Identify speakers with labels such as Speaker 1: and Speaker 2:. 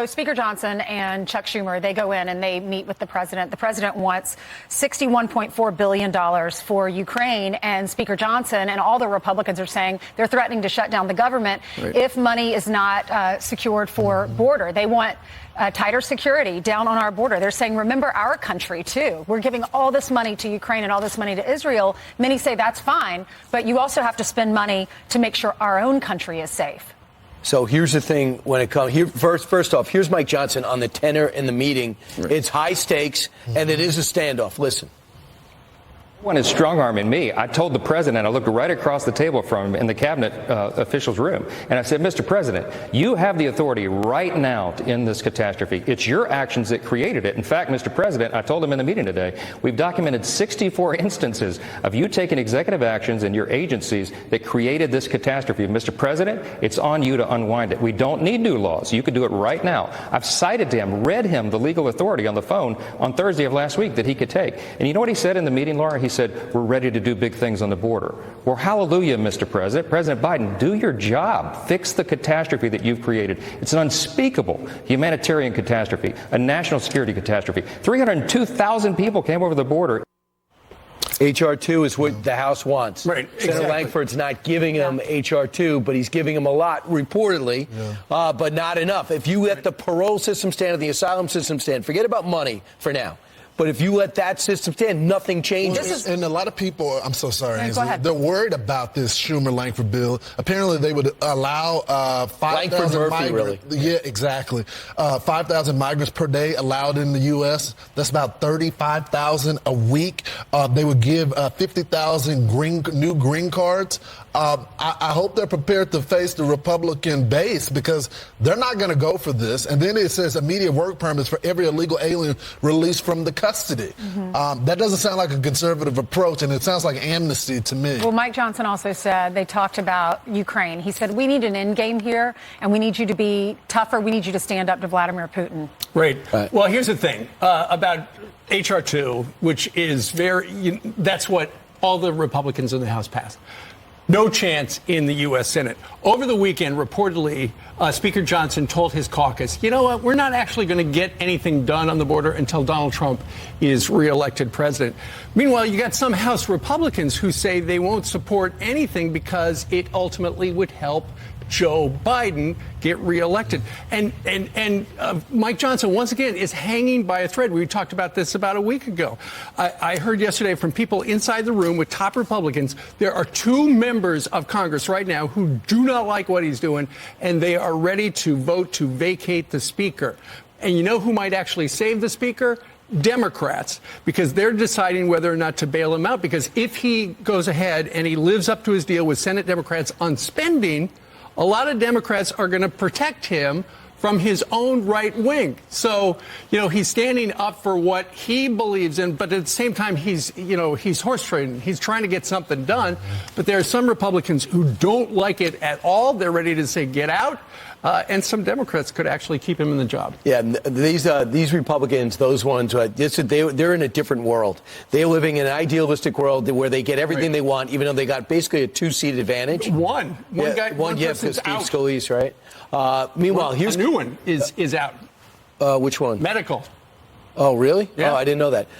Speaker 1: So Speaker Johnson and Chuck Schumer, they go in and they meet with the president. The president wants $61.4 billion for Ukraine, and Speaker Johnson and all the Republicans are saying they're threatening to shut down the government if money is not secured for border. They want tighter security down on our border. They're saying, remember our country, too. We're giving all this money to Ukraine and all this money to Israel. Many say that's fine, but you also have to spend money to make sure our own country is safe.
Speaker 2: So here's the thing when it comes here. First off, here's Mike Johnson on the tenor in the meeting. It's high stakes and it is a standoff. Listen.
Speaker 3: One is strong-arming me. I told the president, I looked right across the table from him in the cabinet officials' room, and I said, Mr. President, you have the authority right now to end this catastrophe. It's your actions that created it. In fact, Mr. President, I told him in the meeting today, we've documented 64 instances of you taking executive actions in your agencies that created this catastrophe. Mr. President, it's on you to unwind it. We don't need new laws. You can do it right now. I've cited to him, read him the legal authority on the phone on Thursday of last week that he could take. And you know what he said in the meeting, Laura? He said, we're ready to do big things on the border. Well, hallelujah, Mr. President. President Biden, do your job. Fix the catastrophe that you've created. It's an unspeakable humanitarian catastrophe, a national security catastrophe. 302,000 people came over the border.
Speaker 2: H.R. 2 is what the House wants.
Speaker 4: Right,
Speaker 2: Senator Langford's not giving him H.R. 2, but he's giving him a lot, reportedly, but not enough. If you let the parole system stand and the asylum system stand, forget about money for now. But if you let that system stand, nothing changes.
Speaker 4: And a lot of people, I'm so sorry,
Speaker 1: Go ahead.
Speaker 4: they're worried about this Schumer-Langford bill. Apparently, they would allow 5,000 migrants. Yeah, exactly. 5,000 migrants per day allowed in the U.S. That's about 35,000 a week. They would give 50,000 new green cards. I hope they're prepared to face the Republican base because they're not going to go for this. And then it says immediate work permits for every illegal alien released from the custody. That doesn't sound like a conservative approach, and it sounds like amnesty to me.
Speaker 1: Well, Mike Johnson also said they talked about Ukraine. He said, we need an end game here, and we need you to be tougher. We need you to stand up to Vladimir Putin.
Speaker 5: Right. Well, here's the thing about H.R. 2, which is that's what all the Republicans in the House passed. No chance in the U.S. Senate. Over the weekend, reportedly, Speaker Johnson told his caucus, you know what, we're not actually going to get anything done on the border until Donald Trump is reelected president. Meanwhile, you got some House Republicans who say they won't support anything because it ultimately would help Joe Biden get reelected. And Mike Johnson, once again, is hanging by a thread. We talked about this about a week ago. I heard yesterday from people inside the room with top Republicans, there are 2 members of Congress right now who do not like what he's doing, and they are ready to vote to vacate the speaker. And you know who might actually save the speaker? Democrats, because they're deciding whether or not to bail him out. Because if he goes ahead and he lives up to his deal with Senate Democrats on spending, a lot of Democrats are going to protect him from his own right wing. So, he's standing up for what he believes in, but at the same time, he's horse trading. He's trying to get something done. But there are some Republicans who don't like it at all. They're ready to say, get out. And some Democrats could actually keep him in the job.
Speaker 2: Yeah, these Republicans, those ones, they're in a different world. They're living in an idealistic world where they get everything they want, even though they got basically a 2-seat advantage.
Speaker 5: One guy, one person's
Speaker 2: Steve
Speaker 5: out.
Speaker 2: Scalise, right? Meanwhile, here's
Speaker 5: a new one is out.
Speaker 2: Which one?
Speaker 5: Medical.
Speaker 2: Oh, really?
Speaker 5: Yeah.
Speaker 2: Oh, I didn't know that.